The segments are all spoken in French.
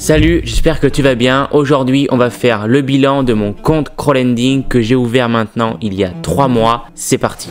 Salut, j'espère que tu vas bien. Aujourd'hui, on va faire le bilan de mon compte crowdlending que j'ai ouvert maintenant il y a 3 mois. C'est parti.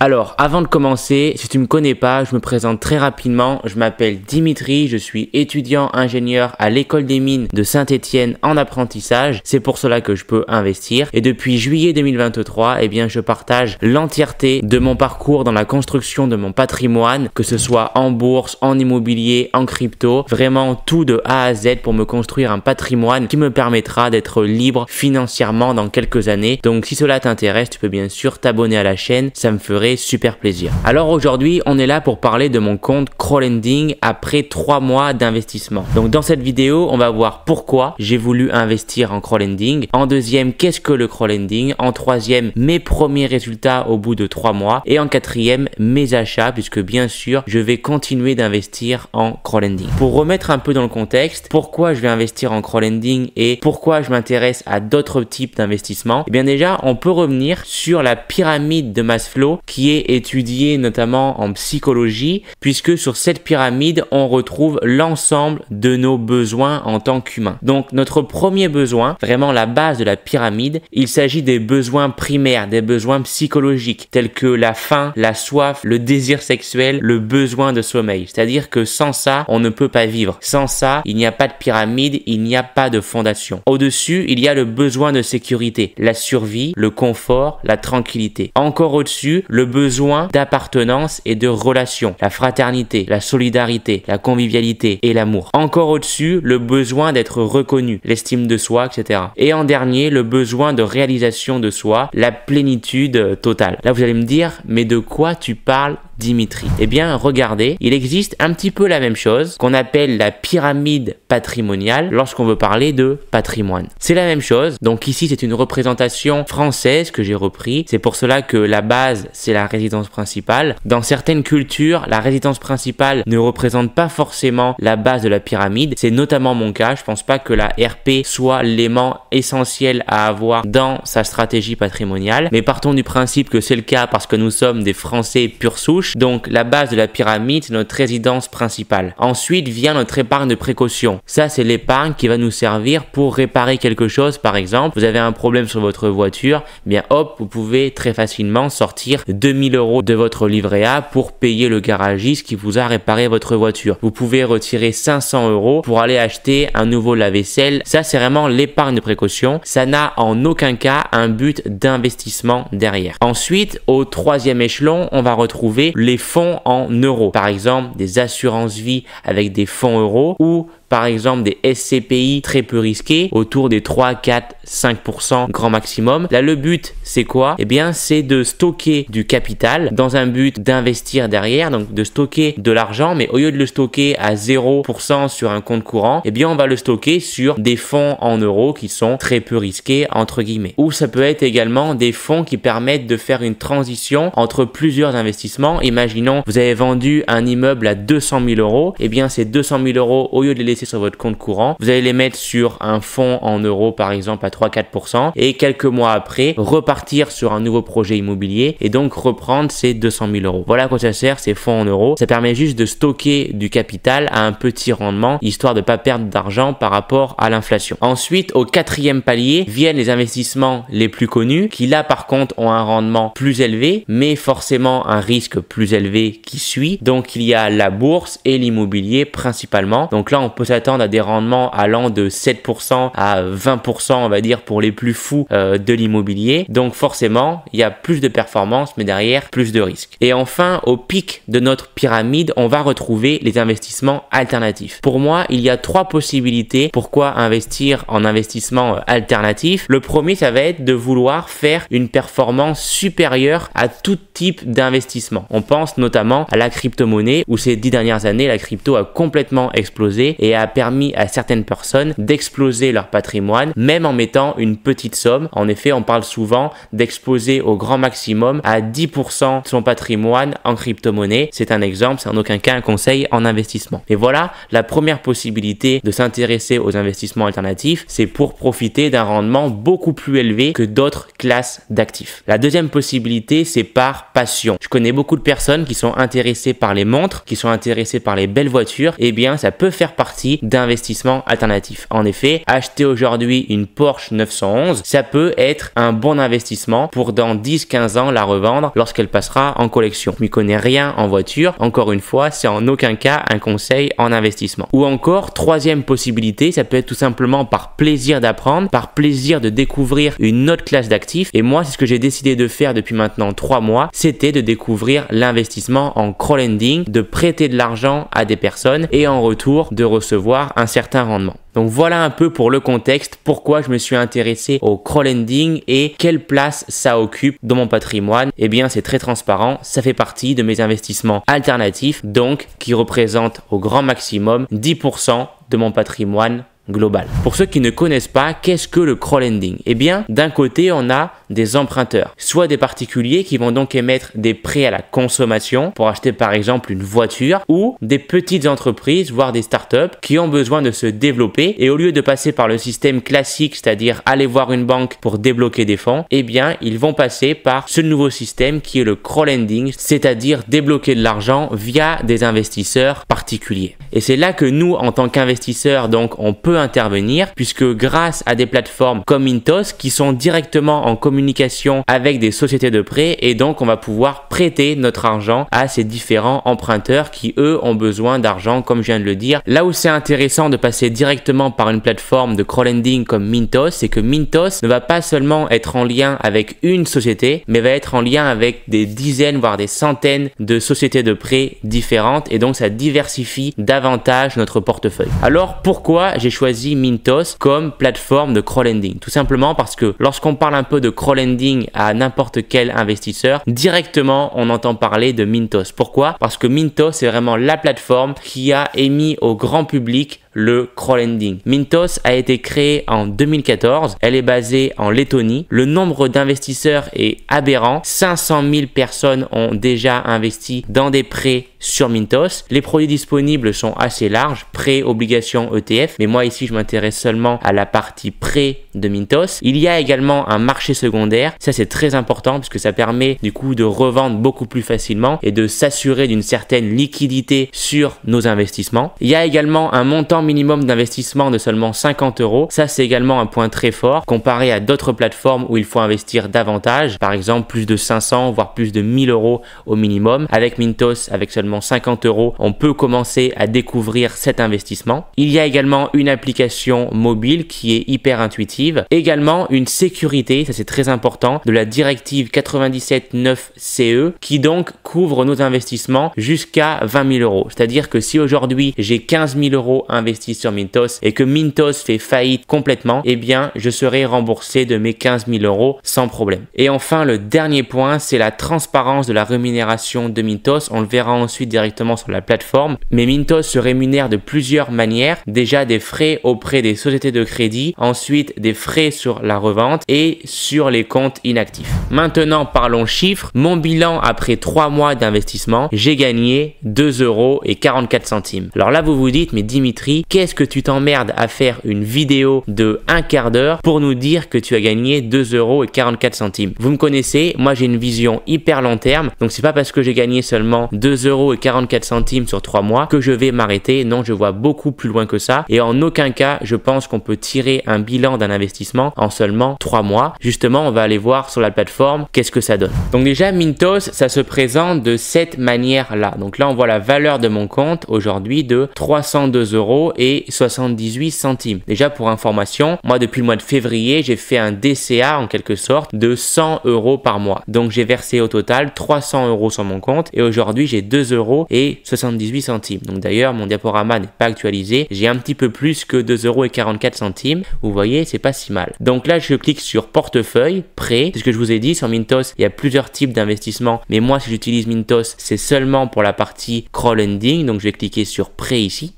Alors, avant de commencer, si tu ne me connais pas, je me présente très rapidement. Je m'appelle Dimitri, je suis étudiant ingénieur à l'école des mines de Saint-Étienne en apprentissage. C'est pour cela que je peux investir. Et depuis juillet 2023, eh bien, je partage l'entièreté de mon parcours dans la construction de mon patrimoine, que ce soit en bourse, en immobilier, en crypto. Vraiment tout de A à Z pour me construire un patrimoine qui me permettra d'être libre financièrement dans quelques années. Donc, si cela t'intéresse, tu peux bien sûr t'abonner à la chaîne. Ça me ferait super plaisir. Alors aujourd'hui, on est là pour parler de mon compte crowdlending après 3 mois d'investissement. Donc dans cette vidéo, on va voir pourquoi j'ai voulu investir en crowdlending. En deuxième, qu'est-ce que le crowdlending? En troisième, mes premiers résultats au bout de 3 mois. Et en quatrième, mes achats, puisque bien sûr, je vais continuer d'investir en crowdlending. Pour remettre un peu dans le contexte, pourquoi je vais investir en crowdlending et pourquoi je m'intéresse à d'autres types d'investissements? Eh bien déjà, on peut revenir sur la pyramide de Maslow qui est étudiée notamment en psychologie, puisque sur cette pyramide, on retrouve l'ensemble de nos besoins en tant qu'humain. Donc notre premier besoin, vraiment la base de la pyramide, il s'agit des besoins primaires, des besoins psychologiques, tels que la faim, la soif, le désir sexuel, le besoin de sommeil. C'est-à-dire que sans ça, on ne peut pas vivre. Sans ça, il n'y a pas de pyramide, il n'y a pas de fondation. Au-dessus, il y a le besoin de sécurité, la survie, le confort, la tranquillité. Encore au-dessus, le besoin d'appartenance et de relation, la fraternité, la solidarité, la convivialité et l'amour. Encore au-dessus, le besoin d'être reconnu, l'estime de soi, etc. Et en dernier, le besoin de réalisation de soi, la plénitude totale. Là, vous allez me dire, mais de quoi tu parles, Dimitri? Eh bien, regardez, il existe un petit peu la même chose qu'on appelle la pyramide patrimoniale lorsqu'on veut parler de patrimoine. C'est la même chose. Donc ici, c'est une représentation française que j'ai repris. C'est pour cela que la base, c'est la résidence principale. Dans certaines cultures, la résidence principale ne représente pas forcément la base de la pyramide. C'est notamment mon cas. Je pense pas que la RP soit l'élément essentiel à avoir dans sa stratégie patrimoniale. Mais partons du principe que c'est le cas parce que nous sommes des Français pure souche. Donc la base de la pyramide, c'est notre résidence principale. Ensuite vient notre épargne de précaution. Ça, c'est l'épargne qui va nous servir pour réparer quelque chose. Par exemple, vous avez un problème sur votre voiture, eh bien hop, vous pouvez très facilement sortir 2000 € de votre livret A pour payer le garagiste qui vous a réparé votre voiture. Vous pouvez retirer 500 € pour aller acheter un nouveau lave-vaisselle. Ça, c'est vraiment l'épargne de précaution. Ça n'a en aucun cas un but d'investissement derrière. Ensuite, au troisième échelon, on va retrouver les fonds en euros. Par exemple, des assurances vie avec des fonds euros ou par exemple des SCPI très peu risqués, autour des 3, 4, 5% grand maximum. Là, le but, c'est quoi? Eh bien, c'est de stocker du capital dans un but d'investir derrière, donc de stocker de l'argent, mais au lieu de le stocker à 0% sur un compte courant, eh bien, on va le stocker sur des fonds en euros qui sont très peu risqués, entre guillemets. Ou ça peut être également des fonds qui permettent de faire une transition entre plusieurs investissements. Imaginons, vous avez vendu un immeuble à 200 000 €, eh bien, ces 200 000 €, au lieu de les laisser sur votre compte courant, vous allez les mettre sur un fonds en euros par exemple à 3-4% et quelques mois après repartir sur un nouveau projet immobilier et donc reprendre ces 200 000 €. Voilà à quoi ça sert ces fonds en euros. Ça permet juste de stocker du capital à un petit rendement histoire de ne pas perdre d'argent par rapport à l'inflation. Ensuite, au quatrième palier viennent les investissements les plus connus qui là par contre ont un rendement plus élevé mais forcément un risque plus élevé qui suit. Donc il y a la bourse et l'immobilier principalement. Donc là on peut s'attendre à des rendements allant de 7% à 20%, on va dire, pour les plus fous de l'immobilier. Donc forcément, il y a plus de performance, mais derrière, plus de risques. Et enfin, au pic de notre pyramide, on va retrouver les investissements alternatifs. Pour moi, il y a 3 possibilités. Pourquoi investir en investissement alternatif? Le premier, ça va être de vouloir faire une performance supérieure à tout type d'investissement. On pense notamment à la crypto-monnaie où ces 10 dernières années, la crypto a complètement explosé et a permis à certaines personnes d'exploser leur patrimoine, même en mettant une petite somme. En effet, on parle souvent d'exposer au grand maximum à 10% de son patrimoine en crypto-monnaie. C'est un exemple, c'est en aucun cas un conseil en investissement. Et voilà, la première possibilité de s'intéresser aux investissements alternatifs, c'est pour profiter d'un rendement beaucoup plus élevé que d'autres classes d'actifs. La deuxième possibilité, c'est par passion. Je connais beaucoup de personnes qui sont intéressées par les montres, qui sont intéressées par les belles voitures. Eh bien, ça peut faire partie d'investissements alternatifs. En effet, acheter aujourd'hui une Porsche 911, ça peut être un bon investissement pour dans 10-15 ans la revendre lorsqu'elle passera en collection. Je m'y connais rien en voiture. Encore une fois, c'est en aucun cas un conseil en investissement. Ou encore, troisième possibilité, ça peut être tout simplement par plaisir d'apprendre, par plaisir de découvrir une autre classe d'actifs. Et moi, c'est ce que j'ai décidé de faire depuis maintenant 3 mois, c'était de découvrir l'investissement en crowdlending, de prêter de l'argent à des personnes et en retour de recevoir un certain rendement. Donc voilà un peu pour le contexte, pourquoi je me suis intéressé au crowdlending et quelle place ça occupe dans mon patrimoine. Eh bien, c'est très transparent, ça fait partie de mes investissements alternatifs, donc qui représentent au grand maximum 10% de mon patrimoine global. Pour ceux qui ne connaissent pas, qu'est-ce que le crowdlending? Eh bien, d'un côté, on a des emprunteurs, soit des particuliers qui vont donc émettre des prêts à la consommation pour acheter par exemple une voiture, ou des petites entreprises, voire des startups qui ont besoin de se développer et au lieu de passer par le système classique, c'est-à-dire aller voir une banque pour débloquer des fonds, eh bien, ils vont passer par ce nouveau système qui est le crowdlending, c'est-à-dire débloquer de l'argent via des investisseurs particuliers. Et c'est là que nous, en tant qu'investisseurs, donc, on peut intervenir puisque grâce à des plateformes comme Mintos qui sont directement en communication avec des sociétés de prêt et donc on va pouvoir prêter notre argent à ces différents emprunteurs qui eux ont besoin d'argent comme je viens de le dire. Là où c'est intéressant de passer directement par une plateforme de crowdlending comme Mintos, c'est que Mintos ne va pas seulement être en lien avec une société mais va être en lien avec des dizaines voire des centaines de sociétés de prêt différentes et donc ça diversifie davantage notre portefeuille. Alors pourquoi j'ai choisi Mintos comme plateforme de crowdlending? Tout simplement parce que lorsqu'on parle un peu de crowdlending à n'importe quel investisseur, directement on entend parler de Mintos. Pourquoi? Parce que Mintos c'est vraiment la plateforme qui a émis au grand public le crowdlending. Mintos a été créée en 2014, elle est basée en Lettonie. Le nombre d'investisseurs est aberrant, 500 000 personnes ont déjà investi dans des prêts sur Mintos. Les produits disponibles sont assez larges, prêts, obligations, ETF, mais moi ici je m'intéresse seulement à la partie prêt de Mintos. Il y a également un marché secondaire, ça c'est très important parce que ça permet du coup de revendre beaucoup plus facilement et de s'assurer d'une certaine liquidité sur nos investissements. Il y a également un montant minimum d'investissement de seulement 50 €. Ça, c'est également un point très fort comparé à d'autres plateformes où il faut investir davantage. Par exemple, plus de 500 voire plus de 1000 € au minimum. Avec Mintos, avec seulement 50 €, on peut commencer à découvrir cet investissement. Il y a également une application mobile qui est hyper intuitive. Également une sécurité, ça c'est très important, de la directive 97/9 CE qui donc couvre nos investissements jusqu'à 20 000 €. C'est-à-dire que si aujourd'hui j'ai 15 000 € investis sur Mintos et que Mintos fait faillite complètement, eh bien je serai remboursé de mes 15 000 € sans problème. Et enfin le dernier point, c'est la transparence de la rémunération de Mintos. On le verra ensuite directement sur la plateforme, mais Mintos se rémunère de plusieurs manières. Déjà des frais auprès des sociétés de crédit, ensuite des frais sur la revente et sur les comptes inactifs. Maintenant parlons chiffres. Mon bilan après 3 mois d'investissement, j'ai gagné 2,44 €. Alors là vous vous dites, mais Dimitri, qu'est-ce que tu t'emmerdes à faire une vidéo de 1 quart d'heure pour nous dire que tu as gagné 2,44 €? Vous me connaissez, moi j'ai une vision hyper long terme, donc c'est pas parce que j'ai gagné seulement 2,44 € sur 3 mois que je vais m'arrêter. Non, je vois beaucoup plus loin que ça et en aucun cas je pense qu'on peut tirer un bilan d'un investissement en seulement 3 mois. Justement, on va aller voir sur la plateforme qu'est-ce que ça donne. Donc déjà Mintos, ça se présente de cette manière là. Donc là on voit la valeur de mon compte aujourd'hui de 302,78 €. Déjà pour information, moi depuis le mois de février, j'ai fait un DCA en quelque sorte de 100 € par mois. Donc j'ai versé au total 300 € sur mon compte et aujourd'hui j'ai 2,78 €. Donc d'ailleurs mon diaporama n'est pas actualisé, j'ai un petit peu plus que 2,44 €. Vous voyez, c'est pas si mal. Donc là je clique sur portefeuille, prêt. C'est ce que je vous ai dit, sur Mintos il y a plusieurs types d'investissements, mais moi si j'utilise Mintos c'est seulement pour la partie crowdlending. Donc je vais cliquer sur prêt ici.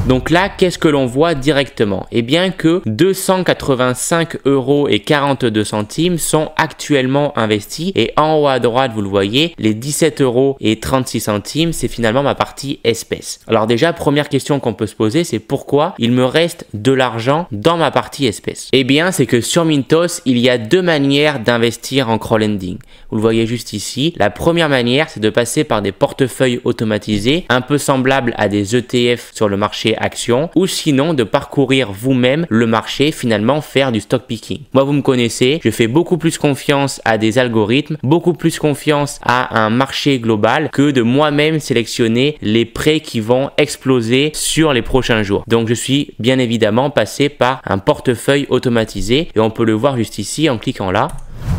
Donc là, qu'est-ce que l'on voit directement? Eh bien que 285,42 € sont actuellement investis et en haut à droite, vous le voyez, les 17,36 €, c'est finalement ma partie espèces. Alors déjà, première question qu'on peut se poser, c'est pourquoi il me reste de l'argent dans ma partie espèces? Eh bien, c'est que sur Mintos, il y a deux manières d'investir en crowdlending. Vous le voyez juste ici. La première manière, c'est de passer par des portefeuilles automatisés, un peu semblables à des ETF sur le marché action, ou sinon de parcourir vous-même le marché, finalement faire du stock picking. Moi, vous me connaissez, je fais beaucoup plus confiance à des algorithmes, beaucoup plus confiance à un marché global que de moi-même sélectionner les prêts qui vont exploser sur les prochains jours. Donc, je suis bien évidemment passé par un portefeuille automatisé et on peut le voir juste ici en cliquant là.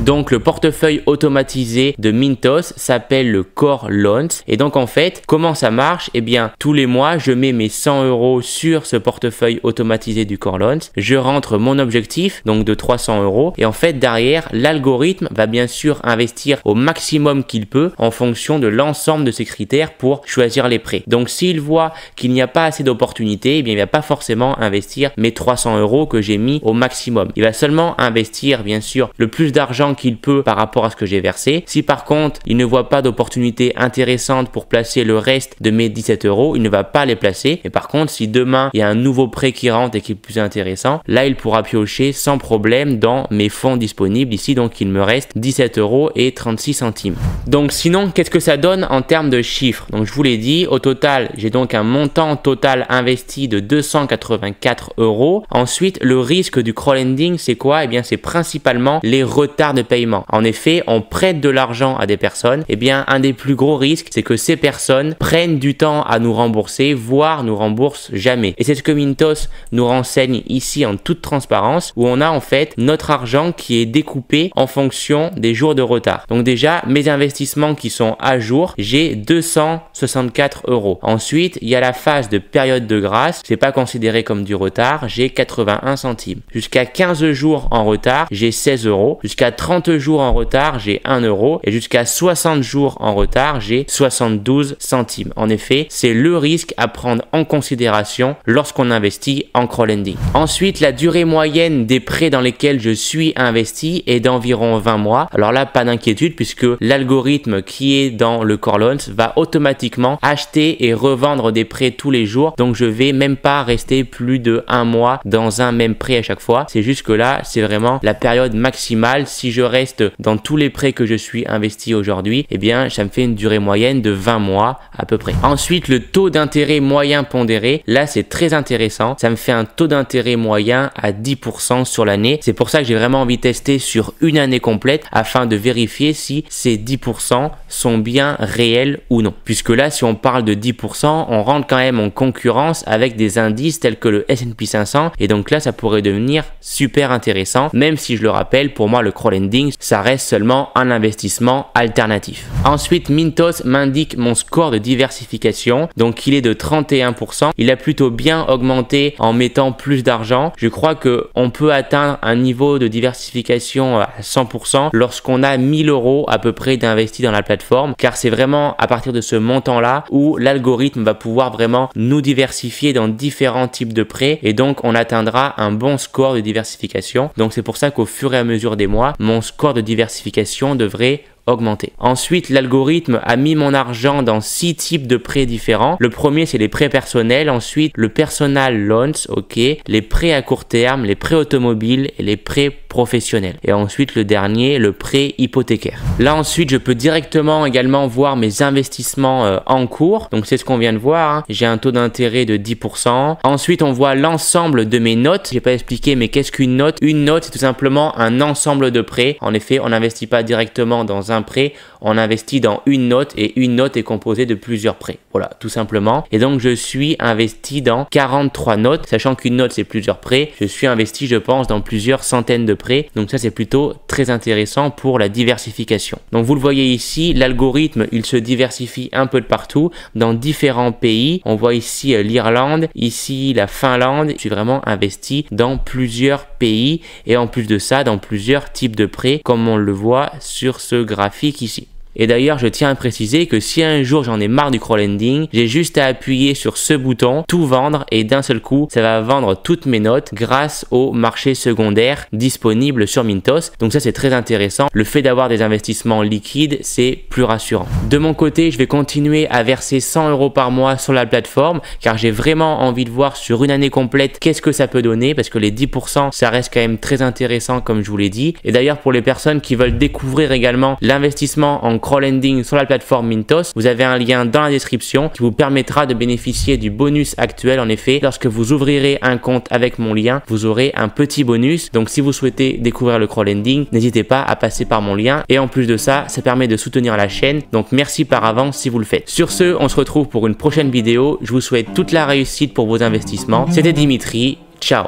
Donc le portefeuille automatisé de Mintos s'appelle le Core Loans et donc en fait comment ça marche? Eh bien tous les mois je mets mes 100 € sur ce portefeuille automatisé du Core Loans, je rentre mon objectif donc de 300 € et en fait derrière l'algorithme va bien sûr investir au maximum qu'il peut en fonction de l'ensemble de ses critères pour choisir les prêts. Donc s'il voit qu'il n'y a pas assez d'opportunités, eh bien il va pas forcément investir mes 300 € que j'ai mis au maximum. Il va seulement investir bien sûr le plus d'argent qu'il peut par rapport à ce que j'ai versé. Si par contre il ne voit pas d'opportunité intéressante pour placer le reste de mes 17 €, il ne va pas les placer. Et par contre si demain il y a un nouveau prêt qui rentre et qui est plus intéressant, là il pourra piocher sans problème dans mes fonds disponibles ici. Donc il me reste 17,36 €. Donc sinon qu'est-ce que ça donne en termes de chiffres? Donc je vous l'ai dit, au total j'ai donc un montant total investi de 284 €. Ensuite le risque du crowdlending c'est quoi? Eh bien c'est principalement les retards de paiement. En effet, on prête de l'argent à des personnes, eh bien un des plus gros risques, c'est que ces personnes prennent du temps à nous rembourser, voire nous remboursent jamais. Et c'est ce que Mintos nous renseigne ici en toute transparence, où on a en fait notre argent qui est découpé en fonction des jours de retard. Donc déjà, mes investissements qui sont à jour, j'ai 264 €. Ensuite, il y a la phase de période de grâce, c'est pas considéré comme du retard, j'ai 81 centimes. Jusqu'à 15 jours en retard, j'ai 16 €. Jusqu'à 30 jours en retard, j'ai 1 € et jusqu'à 60 jours en retard, j'ai 72 centimes. En effet, c'est le risque à prendre en considération lorsqu'on investit en crowdlending. Ensuite, la durée moyenne des prêts dans lesquels je suis investi est d'environ 20 mois. Alors là, pas d'inquiétude puisque l'algorithme qui est dans le Core Loans va automatiquement acheter et revendre des prêts tous les jours. Donc, je vais même pas rester plus de 1 mois dans un même prêt à chaque fois. C'est juste que là, c'est vraiment la période maximale. Si je reste dans tous les prêts que je suis investi aujourd'hui, eh bien, ça me fait une durée moyenne de 20 mois à peu près. Ensuite, le taux d'intérêt moyen pondéré, là, c'est très intéressant. Ça me fait un taux d'intérêt moyen à 10% sur l'année. C'est pour ça que j'ai vraiment envie de tester sur une année complète afin de vérifier si ces 10% sont bien réels ou non. Puisque là, si on parle de 10%, on rentre quand même en concurrence avec des indices tels que le S&P 500 et donc là, ça pourrait devenir super intéressant, même si je le rappelle, pour moi, le crowdlending, ça reste seulement un investissement alternatif. Ensuite, Mintos m'indique mon score de diversification. Donc, il est de 31%. Il a plutôt bien augmenté en mettant plus d'argent. Je crois qu'on peut atteindre un niveau de diversification à 100% lorsqu'on a 1000 € à peu près d'investis dans la plateforme, car c'est vraiment à partir de ce montant-là où l'algorithme va pouvoir vraiment nous diversifier dans différents types de prêts et donc on atteindra un bon score de diversification. Donc, c'est pour ça qu'au fur et à mesure des mois, mon score de diversification devrait augmenter. Ensuite, l'algorithme a mis mon argent dans 6 types de prêts différents. Le premier, c'est les prêts personnels. Ensuite, le personal loans, ok. Les prêts à court terme, les prêts automobiles et les prêts professionnels. Et ensuite, le dernier, le prêt hypothécaire. Là, ensuite, je peux directement également voir mes investissements en cours. Donc, c'est ce qu'on vient de voir, hein. J'ai un taux d'intérêt de 10%. Ensuite, on voit l'ensemble de mes notes. J'ai pas expliqué, mais qu'est-ce qu'une note? Une note, c'est tout simplement un ensemble de prêts. En effet, on n'investit pas directement dans un prêt, on investit dans une note et une note est composée de plusieurs prêts. Voilà, tout simplement. Et donc, je suis investi dans 43 notes, sachant qu'une note, c'est plusieurs prêts. Je suis investi, je pense, dans plusieurs centaines de prêts. Donc, ça, c'est plutôt très intéressant pour la diversification. Donc, vous le voyez ici, l'algorithme, il se diversifie un peu de partout dans différents pays. On voit ici l'Irlande, ici la Finlande. Je suis vraiment investi dans plusieurs pays et en plus de ça, dans plusieurs types de prêts, comme on le voit sur ce graphique ici. Et d'ailleurs, je tiens à préciser que si un jour j'en ai marre du crowdlending, j'ai juste à appuyer sur ce bouton, tout vendre, et d'un seul coup, ça va vendre toutes mes notes grâce au marché secondaire disponible sur Mintos. Donc ça, c'est très intéressant. Le fait d'avoir des investissements liquides, c'est plus rassurant. De mon côté, je vais continuer à verser 100 € par mois sur la plateforme car j'ai vraiment envie de voir sur une année complète qu'est-ce que ça peut donner parce que les 10%, ça reste quand même très intéressant comme je vous l'ai dit. Et d'ailleurs, pour les personnes qui veulent découvrir également l'investissement en crowdlending sur la plateforme Mintos, vous avez un lien dans la description qui vous permettra de bénéficier du bonus actuel. En effet, lorsque vous ouvrirez un compte avec mon lien, vous aurez un petit bonus. Donc si vous souhaitez découvrir le crowdlending, n'hésitez pas à passer par mon lien. Et en plus de ça, ça permet de soutenir la chaîne. Donc merci par avance si vous le faites. Sur ce, on se retrouve pour une prochaine vidéo. Je vous souhaite toute la réussite pour vos investissements. C'était Dimitri. Ciao.